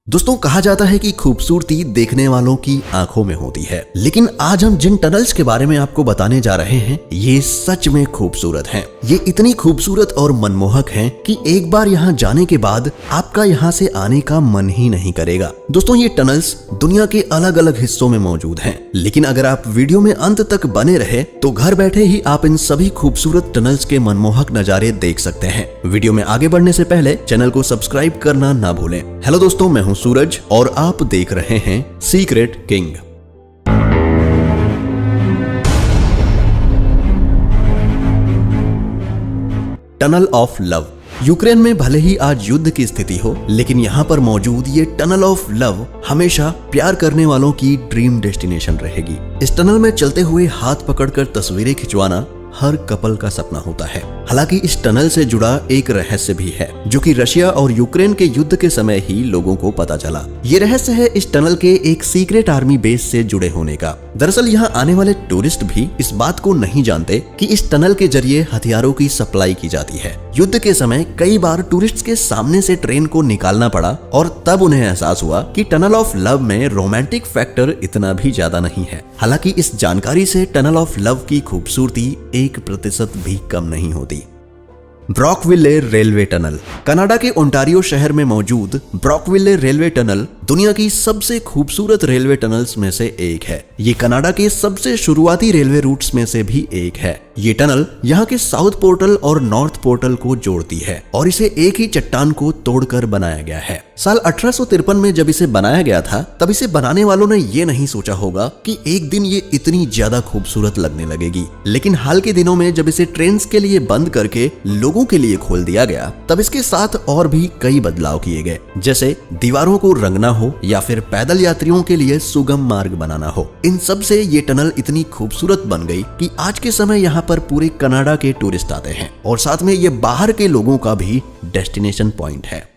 दोस्तों कहा जाता है कि खूबसूरती देखने वालों की आंखों में होती है, लेकिन आज हम जिन टनल्स के बारे में आपको बताने जा रहे हैं ये सच में खूबसूरत हैं। ये इतनी खूबसूरत और मनमोहक हैं कि एक बार यहाँ जाने के बाद आपका यहाँ से आने का मन ही नहीं करेगा। दोस्तों ये टनल्स दुनिया के अलग अलग हिस्सों में मौजूद हैं, लेकिन अगर आप वीडियो में अंत तक बने रहे तो घर बैठे ही आप इन सभी खूबसूरत टनल्स के मनमोहक नजारे देख सकते हैं। वीडियो में आगे बढ़ने से पहले चैनल को सब्सक्राइब करना ना भूलें। हेलो दोस्तों, मैं हूं सूरज और आप देख रहे हैं secret king. Tunnel of love. Ukraine में भले ही आज युद्ध की स्थिति हो, लेकिन यहाँ पर मौजूद ये टनल ऑफ लव हमेशा प्यार करने वालों की ड्रीम डेस्टिनेशन रहेगी। इस टनल में चलते हुए हाथ पकड़कर तस्वीरें खिंचवाना हर कपल का सपना होता है। हालांकि इस टनल से जुड़ा एक रहस्य भी है जो कि रशिया और यूक्रेन के युद्ध के समय ही लोगों को पता चला। ये रहस्य है इस टनल के एक सीक्रेट आर्मी बेस से जुड़े होने का। दरअसल यहाँ आने वाले टूरिस्ट भी इस बात को नहीं जानते कि इस टनल के जरिए हथियारों की सप्लाई की जाती है। युद्ध के समय कई बार टूरिस्ट के सामने से ट्रेन को निकालना पड़ा और तब उन्हें एहसास हुआ कि टनल ऑफ लव में रोमांटिक फैक्टर इतना भी ज्यादा नहीं है। हालांकि इस जानकारी से टनल ऑफ लव की खूबसूरती 1% भी कम नहीं होती। ब्रॉकविले रेलवे टनल। कनाडा के ओंटारियो शहर में मौजूद ब्रॉकविले रेलवे टनल दुनिया की सबसे खूबसूरत रेलवे टनल्स में से एक है। ये कनाडा के सबसे शुरुआती रेलवे रूट्स में से भी एक है। ये टनल यहाँ के साउथ पोर्टल और नॉर्थ पोर्टल को जोड़ती है और इसे एक ही चट्टान को तोड़कर बनाया गया है। साल 1853 में जब इसे बनाया गया था तब इसे बनाने वालों ने ये नहीं सोचा होगा कि एक दिन ये इतनी ज्यादा खूबसूरत लगने लगेगी। लेकिन हाल के दिनों में जब इसे ट्रेन्स के लिए बंद करके लोगों के लिए खोल दिया गया तब इसके साथ और भी कई बदलाव किए गए, जैसे दीवारों को रंगना हो या फिर पैदल यात्रियों के लिए सुगम मार्ग बनाना हो। इन सब से ये टनल इतनी खूबसूरत बन गई कि आज के समय यहाँ पर पूरे कनाडा के टूरिस्ट आते हैं और साथ में ये बाहर के लोगों का भी डेस्टिनेशन पॉइंट है।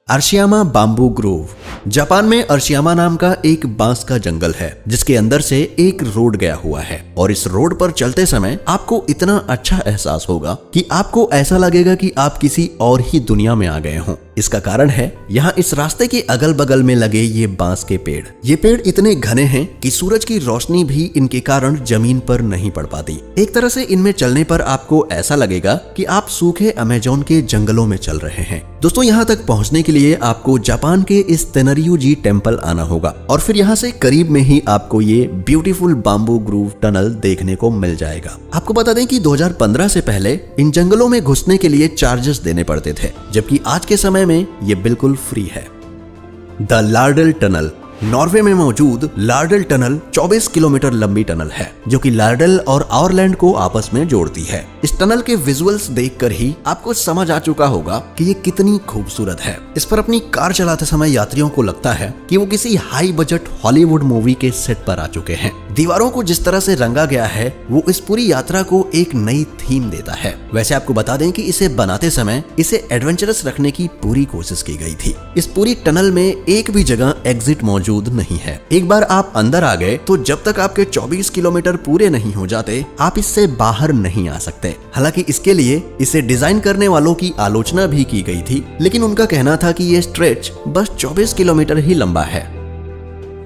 अरशियामा बाम्बू ग्रोव। जापान में अरशियामा नाम का एक बांस का जंगल है जिसके अंदर से एक रोड गया हुआ है और इस रोड पर चलते समय आपको इतना अच्छा एहसास होगा कि आपको ऐसा लगेगा कि आप किसी और ही दुनिया में आ गए हों। इसका कारण है यहाँ इस रास्ते के अगल बगल में लगे ये बांस के पेड़। ये पेड़ इतने घने हैं कि सूरज की रोशनी भी इनके कारण जमीन पर नहीं पड़ पाती। एक तरह से इनमें चलने पर आपको ऐसा लगेगा कि आप सूखे अमेज़न के जंगलों में चल रहे हैं। दोस्तों यहाँ तक पहुँचने के लिए आपको जापान के इस तेनरियुजी टेम्पल आना होगा और फिर यहाँ से करीब में ही आपको ये ब्यूटीफुल बाम्बू ग्रूव टनल देखने को मिल जाएगा। आपको बता दें कि 2015 से पहले इन जंगलों में घुसने के लिए चार्जेस देने पड़ते थे, जबकि आज के समय में ये बिल्कुल फ्री है। The लार्डल tunnel. नॉर्वे में मौजूद लार्डल टनल 24 किलोमीटर लंबी टनल है जो कि लार्डल और आयरलैंड को आपस में जोड़ती है। इस टनल के विजुअल्स देखकर ही आपको समझ आ चुका होगा कि ये कितनी खूबसूरत है। इस पर अपनी कार चलाते समय यात्रियों को लगता है कि वो किसी हाई बजट हॉलीवुड मूवी के सेट पर आ चुके हैं। दीवारों को जिस तरह से रंगा गया है वो इस पूरी यात्रा को एक नई थीम देता है। वैसे आपको बता दें कि इसे बनाते समय इसे एडवेंचरस रखने की पूरी कोशिश की गई थी। इस पूरी टनल में एक भी जगह एग्जिट मौजूद नहीं है। एक बार आप अंदर आ गए तो जब तक आपके 24 किलोमीटर पूरे नहीं हो जाते आप इससे बाहर नहीं आ सकते। हालांकि इसके लिए इसे डिजाइन करने वालों की आलोचना भी की गई थी, लेकिन उनका कहना था कि ये स्ट्रेच बस 24 किलोमीटर ही लंबा है।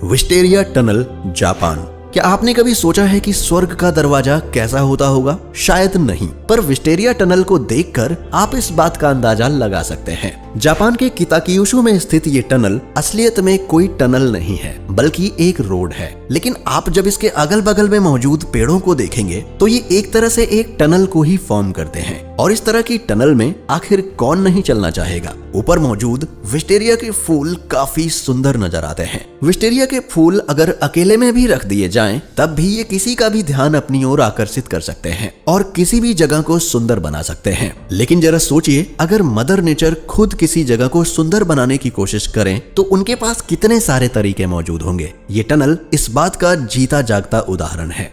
Wisteria tunnel, Japan. क्या आपने कभी सोचा है कि स्वर्ग का दरवाजा कैसा होता होगा? शायद नहीं, पर विस्टेरिया टनल को देखकर आप इस बात का अंदाजा लगा सकते हैं। जापान के किताकियोशो में स्थित ये टनल असलियत में कोई टनल नहीं है बल्कि एक रोड है, लेकिन आप जब इसके अगल बगल में मौजूद पेड़ों को देखेंगे तो ये एक तरह से एक टनल को ही फॉर्म करते हैं। और इस तरह की टनल में आखिर कौन नहीं चलना चाहेगा। ऊपर मौजूद विस्टेरिया के फूल काफी सुंदर नजर आते हैं। विस्टेरिया के फूल अगर अकेले में भी रख दिए जाएं, तब भी ये किसी का भी ध्यान अपनी ओर आकर्षित कर सकते हैं और किसी भी जगह को सुंदर बना सकते हैं। लेकिन जरा सोचिए, अगर मदर नेचर खुद किसी जगह को सुंदर बनाने की कोशिश करें तो उनके पास कितने सारे तरीके मौजूद होंगे। ये टनल इस बात का जीता जागता उदाहरण है।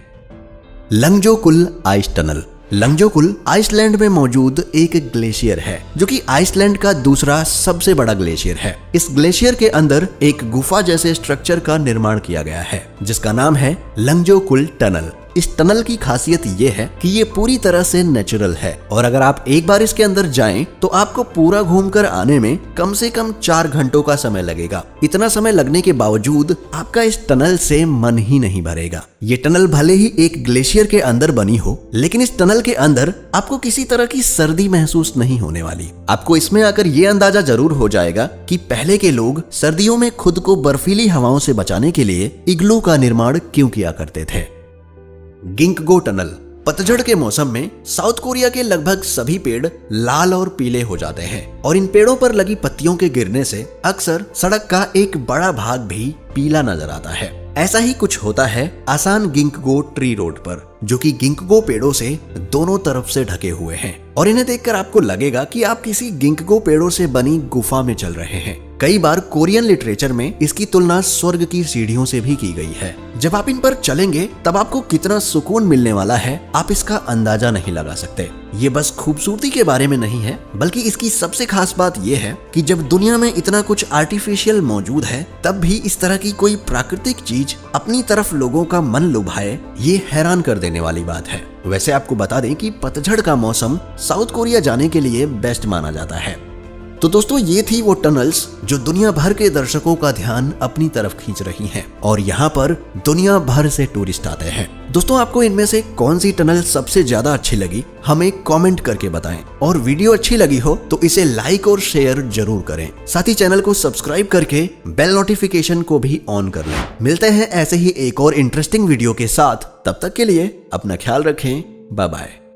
लंगजोकुल आइस टनल। लंगजोकुल आइसलैंड में मौजूद एक ग्लेशियर है जो कि आइसलैंड का दूसरा सबसे बड़ा ग्लेशियर है। इस ग्लेशियर के अंदर एक गुफा जैसे स्ट्रक्चर का निर्माण किया गया है जिसका नाम है लंगजोकुल टनल। इस टनल की खासियत ये है कि ये पूरी तरह से नेचुरल है और अगर आप एक बार इसके अंदर जाएं तो आपको पूरा घूमकर आने में कम से कम 4 घंटों का समय लगेगा। इतना समय लगने के बावजूद आपका इस टनल से मन ही नहीं भरेगा। ये टनल भले ही एक ग्लेशियर के अंदर बनी हो, लेकिन इस टनल के अंदर आपको किसी तरह की सर्दी महसूस नहीं होने वाली। आपको इसमें आकर ये अंदाजा जरूर हो जाएगा कि पहले के लोग सर्दियों में खुद को बर्फीली हवाओं से बचाने के लिए इग्लू का निर्माण क्यों किया करते थे। गिंकगो टनल। पतझड़ के मौसम में साउथ कोरिया के लगभग सभी पेड़ लाल और पीले हो जाते हैं और इन पेड़ों पर लगी पत्तियों के गिरने से अक्सर सड़क का एक बड़ा भाग भी पीला नजर आता है। ऐसा ही कुछ होता है आसान गिंकगो ट्री रोड पर, जो कि गिंकगो पेड़ों से दोनों तरफ से ढके हुए हैं और इन्हें देखकर आपको लगेगा कि आप किसी गिंकगो पेड़ों से बनी गुफा में चल रहे हैं। कई बार कोरियन लिटरेचर में इसकी तुलना स्वर्ग की सीढ़ियों से भी की गई है। जब आप इन पर चलेंगे तब आपको कितना सुकून मिलने वाला है आप इसका अंदाजा नहीं लगा सकते। ये बस खूबसूरती के बारे में नहीं है, बल्कि इसकी सबसे खास बात यह है कि जब दुनिया में इतना कुछ आर्टिफिशियल मौजूद है तब भी इस तरह की कोई प्राकृतिक चीज अपनी तरफ लोगों का मन लुभाए, ये हैरान कर देने वाली बात है। वैसे आपको बता दें कि पतझड़ का मौसम साउथ कोरिया जाने के लिए बेस्ट माना जाता है। तो दोस्तों, ये थी वो टनल्स जो दुनिया भर के दर्शकों का ध्यान अपनी तरफ खींच रही हैं और यहाँ पर दुनिया भर से टूरिस्ट आते हैं। दोस्तों, आपको इनमें से कौन सी टनल सबसे ज्यादा अच्छी लगी हमें कमेंट करके बताएं और वीडियो अच्छी लगी हो तो इसे लाइक और शेयर जरूर करें। साथ ही चैनल को सब्सक्राइब करके बेल नोटिफिकेशन को भी ऑन कर लें। मिलते हैं ऐसे ही एक और इंटरेस्टिंग वीडियो के साथ, तब तक के लिए अपना ख्याल रखें। Bye bye.